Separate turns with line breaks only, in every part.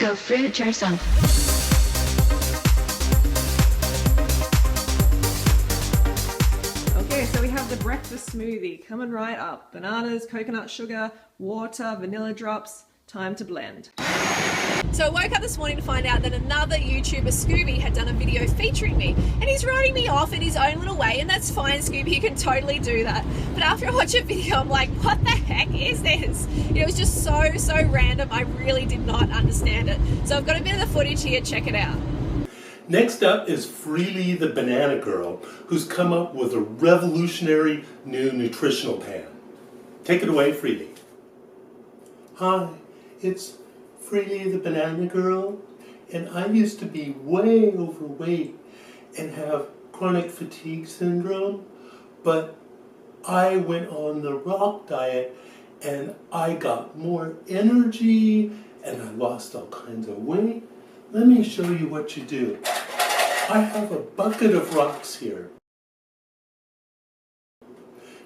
go fruit yourself.
Okay, so we have the breakfast smoothie coming right up. Bananas, coconut sugar, water, vanilla drops. Time to blend.
So I woke up this morning to find out that another YouTuber, Scooby, had done a video featuring me, and he's writing me off in his own little way, and that's fine, Scooby, you can totally do that. But after I watch a video, I'm like, what the heck is this? It was just so random. I really did not understand it. So I've got a bit of the footage here, check it out.
Next up is Freelee the Banana Girl, who's come up with a revolutionary new nutritional pan. Take it away, Freelee. Hi, it's Freelee the Banana Girl, and I used to be way overweight and have chronic fatigue syndrome, but I went on the rock diet and I got more energy and I lost all kinds of weight. Let me show you what you do. I have a bucket of rocks here.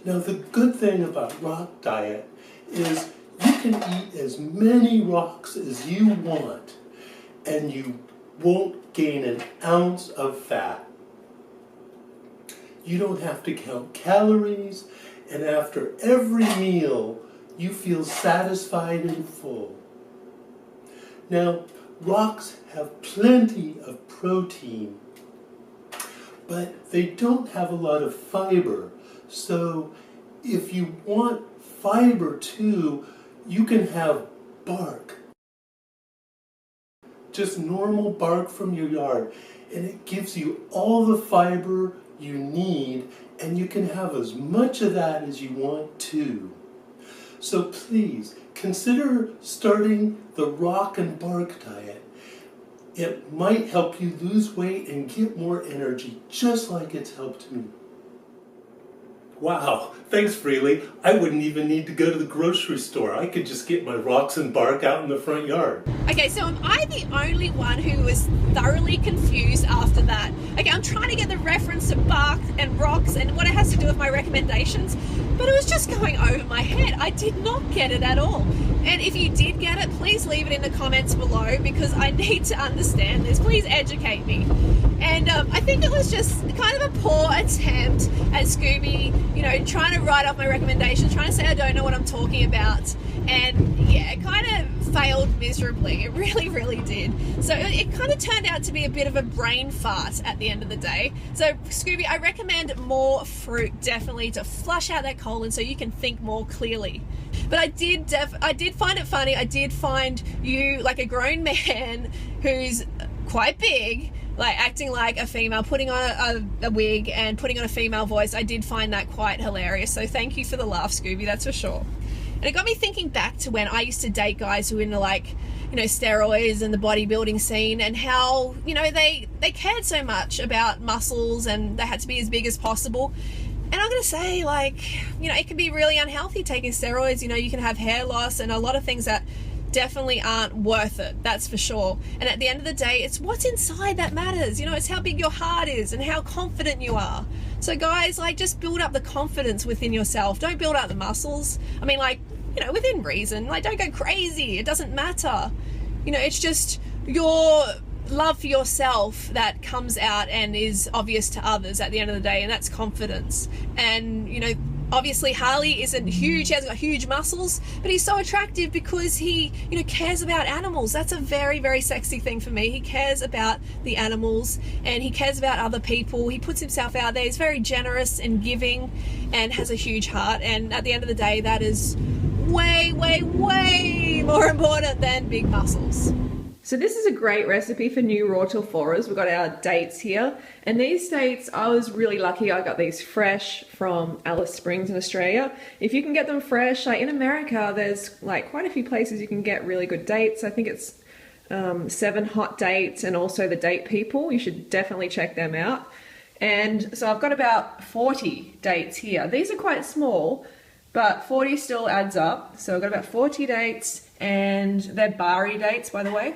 Now the good thing about rock diet is you can eat as many rocks as you want and you won't gain an ounce of fat. You don't have to count calories, and after every meal you feel satisfied and full. Now, rocks have plenty of protein, but they don't have a lot of fiber. So if you want fiber too, you can have bark. Just normal bark from your yard, and it gives you all the fiber you need, and you can have as much of that as you want too. So please consider starting the rock and bark diet. It might help you lose weight and get more energy, just like it's helped me. Wow, thanks Freelee. I wouldn't even need to go to the grocery store. I could just get my rocks and bark out in the front yard.
Okay, so am I the only one who was thoroughly confused after that? Okay, I'm trying to get the reference to bark and rocks and what it has to do with my recommendations, but it was just going over my head. I did not get it at all. And if you did get it, please leave it in the comments below because I need to understand this. Please educate me. And I think it was just kind of a poor attempt at Scooby, you know, trying to write off my recommendations, trying to say I don't know what I'm talking about. And yeah, it kind of failed miserably. It really did. So it kind of turned out to be a bit of a brain fart at the end of the day. So Scooby, I recommend more fruit, definitely, to flush out that colon so you can think more clearly. But I did find it funny. I did find you, like a grown man who's quite big, like acting like a female, putting on a wig and putting on a female voice. I did find that quite hilarious. So thank you for the laugh, Scooby, that's for sure. And it got me thinking back to when I used to date guys who were into, like, you know, steroids and the bodybuilding scene, and how, you know, they cared so much about muscles and they had to be as big as possible. And I'm gonna say, like, you know, it can be really unhealthy taking steroids. You know, you can have hair loss and a lot of things that definitely aren't worth it, that's for sure. And at the end of the day, it's what's inside that matters. You know, it's how big your heart is and how confident you are. So guys, like, just build up the confidence within yourself. Don't build up the muscles. I mean, like, you know, within reason. Like, don't go crazy. It doesn't matter. You know, it's just your love for yourself that comes out and is obvious to others at the end of the day, and that's confidence. And, you know, obviously Harley isn't huge, he hasn't got huge muscles, but he's so attractive because he, you know, cares about animals. That's a very sexy thing for me. He cares about the animals and he cares about other people. He puts himself out there. He's very generous and giving and has a huge heart, and at the end of the day, that is way more important than big muscles.
So this is a great recipe for new raw till forers. We've got our dates here, and these dates, I was really lucky. I got these fresh from Alice Springs in Australia. If you can get them fresh, like in America, there's like quite a few places you can get really good dates. I think it's 7 Hot Dates and also the Date People. You should definitely check them out. And so I've got about 40 dates here. These are quite small, but 40 still adds up. So I've got about 40 dates, and they're bari dates, by the way.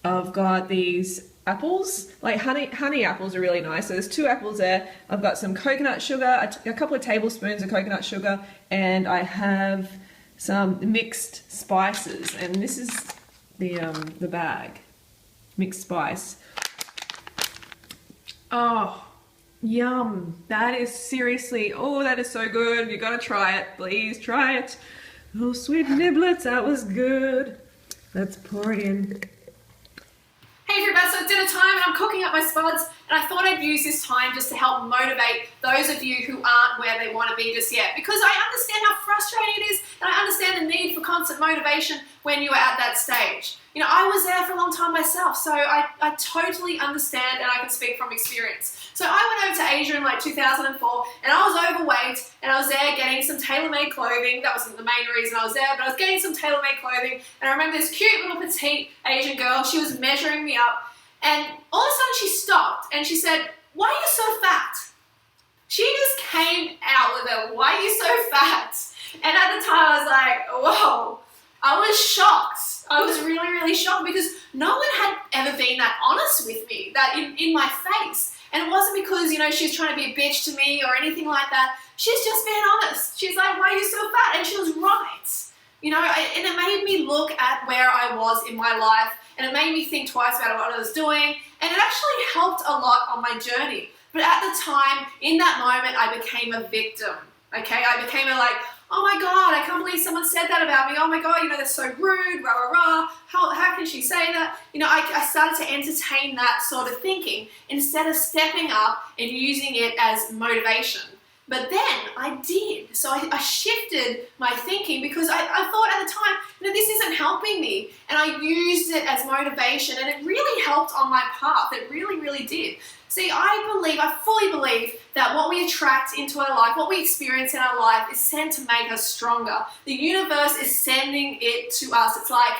I've got these apples, like honey apples are really nice. So there's 2 apples there. I've got some coconut sugar, a couple of tablespoons of coconut sugar, and I have some mixed spices. And the bag. Mixed spice. Oh, yum. That is seriously, oh, that is so good. You gotta try it. Please try it. Oh, sweet niblets, that was good. Let's pour it in.
Hey everybody, so it's dinner time and I'm cooking up my spuds, and I thought I'd use this time just to help motivate those of you who aren't where they want to be just yet, because I understand how frustrating it is, and I understand the need for constant motivation when you are at that stage. You know, I was there for a long time myself, so I totally understand, and I can speak from experience. So I went over to Asia in like 2004, and I was overweight, and I was there getting some tailor-made clothing. That wasn't the main reason I was there, but I was getting some tailor-made clothing, and I remember this cute little petite Asian girl, she was measuring me up, and all of a sudden she stopped, and she said, "Why are you so fat?" She just came out with a, "Why are you so fat?" And at the time I was like, whoa. I was shocked. I was really, really shocked, because no one had ever been that honest with me, that in my face. And it wasn't because, you know, she's trying to be a bitch to me or anything like that. She's just being honest. She's like, "Why are you so fat?" And she was right. You know, and it made me look at where I was in my life, and it made me think twice about what I was doing, and it actually helped a lot on my journey. But at the time, in that moment, I became a victim. Okay, I became a like, "Oh my God, I can't believe someone said that about me. Oh my God, you know, they're so rude, rah, rah, rah. How can she say that?" You know, I started to entertain that sort of thinking instead of stepping up and using it as motivation. But then I did. So I shifted my thinking, because I thought at the time, you know, this isn't helping me. And I used it as motivation, and it really helped on my path. It really, really did. See, I fully believe that what we attract into our life, what we experience in our life, is sent to make us stronger. The universe is sending it to us. It's like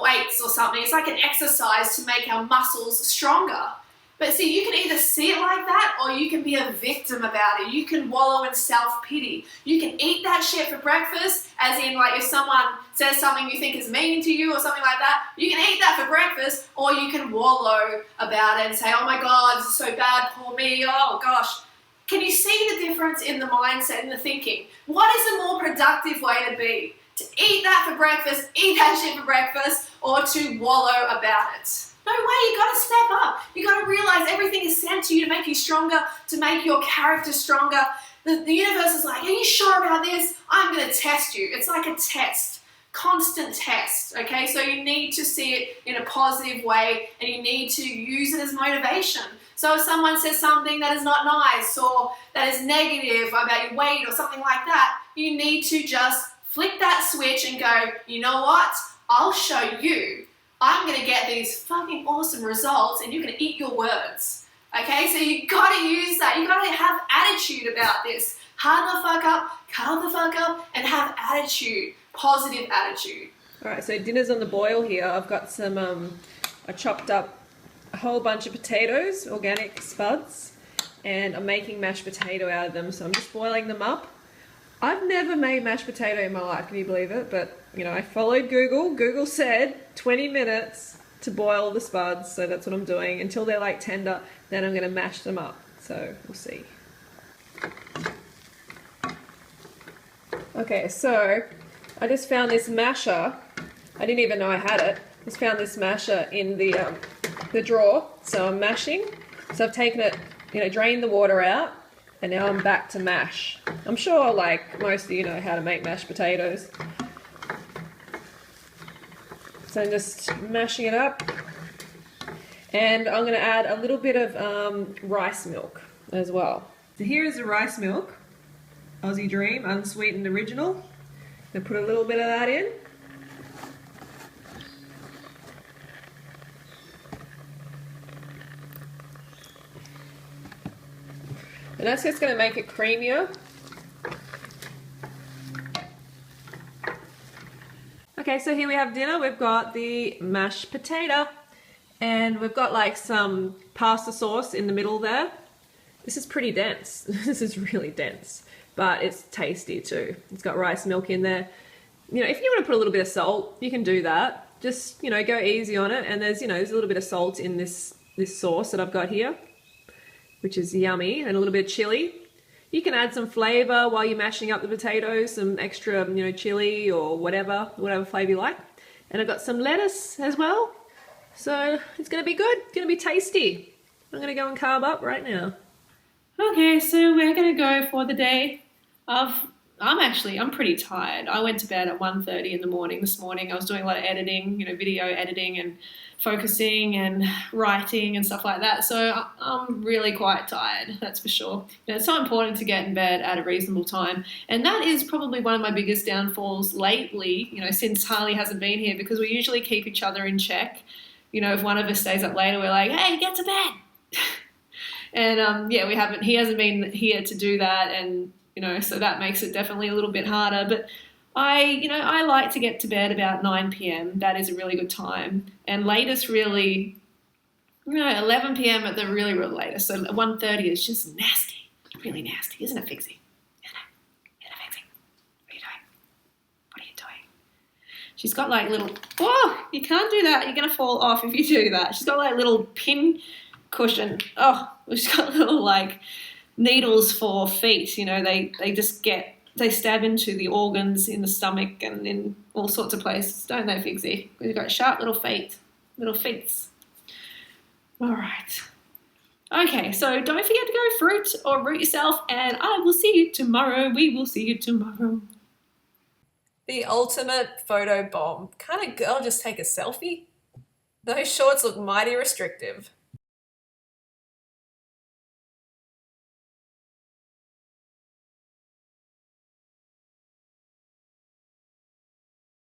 weights or something. It's like an exercise to make our muscles stronger. But see, you can either see it like that, or you can be a victim about it. You can wallow in self-pity. You can eat that shit for breakfast, as in like if someone says something you think is mean to you or something like that, you can eat that for breakfast, or you can wallow about it and say, "Oh my God, this is so bad, poor me, oh gosh." Can you see the difference in the mindset and the thinking? What is a more productive way to be? To eat that for breakfast, eat that shit for breakfast, or to wallow about it? No way, you gotta step up. You gotta realize everything is sent to you to make you stronger, to make your character stronger. The universe is like, "Are you sure about this? I'm gonna test you." It's like a test, constant test, okay? So you need to see it in a positive way, and you need to use it as motivation. So if someone says something that is not nice, or that is negative about your weight or something like that, you need to just flick that switch and go, "You know what? I'll show you. I'm going to get these fucking awesome results, and you're going to eat your words." Okay, so you got to use that. You got to have attitude about this. Harden the fuck up, calm the fuck up, and have attitude, positive attitude.
All right, so dinner's on the boil here. I've got some, I chopped up a whole bunch of potatoes, organic spuds, and I'm making mashed potato out of them. So I'm just boiling them up. I've never made mashed potato in my life, can you believe it? But, you know, I followed Google. Google said 20 minutes to boil the spuds, so that's what I'm doing. Until they're like tender, then I'm going to mash them up. So, we'll see. Okay, so I just found this masher. I didn't even know I had it. Just found this masher in the drawer. So I'm mashing. So I've taken it, you know, drained the water out. And now I'm back to mash. I'm sure like most of you know how to make mashed potatoes. So I'm just mashing it up. And I'm going to add a little bit of rice milk as well. So here is the rice milk. Aussie Dream, unsweetened original. I'm going to put a little bit of that in. And that's just going to make it creamier. Okay, so here we have dinner. We've got the mashed potato, and we've got like some pasta sauce in the middle there. This is pretty dense. This is really dense, but it's tasty too. It's got rice milk in there. You know, if you want to put a little bit of salt, you can do that. Just, you know, go easy on it. And there's, you know, there's a little bit of salt in this sauce that I've got here, which is yummy, and a little bit of chili. You can add some flavor while you're mashing up the potatoes, some extra, you know, chili or whatever flavor you like. And I've got some lettuce as well. So it's going to be good. It's going to be tasty. I'm going to go and carb up right now.
Okay, so we're going to go for the day of... I'm pretty tired. I went to bed at 1:30 in the morning this morning. I was doing a lot of editing, video editing and focusing and writing and stuff like that. So I'm really quite tired, that's for sure. It's so important to get in bed at a reasonable time. And that is probably one of my biggest downfalls lately, since Harley hasn't been here, because we usually keep each other in check. If one of us stays up later, we're like, hey, get to bed. And he hasn't been here to do that, and so that makes it definitely a little bit harder. But I like to get to bed about 9 p.m. That is a really good time. And latest really, 11 p.m. at the really, really latest. So 1:30 is just nasty, really nasty, isn't it, Fixie? Isn't it, Fixie? What are you doing? What are you doing? She's got like little, you can't do that. You're going to fall off if you do that. She's got like little pin cushion. She's got little like needles for feet. They stab into the organs in the stomach and in all sorts of places, don't they, Fixie? We've got sharp little feet. All right. Okay, so don't forget to go fruit or root yourself, and I will see you tomorrow. We will see you tomorrow.
The ultimate photo bomb. Can't a girl just take a selfie? Those shorts look mighty restrictive.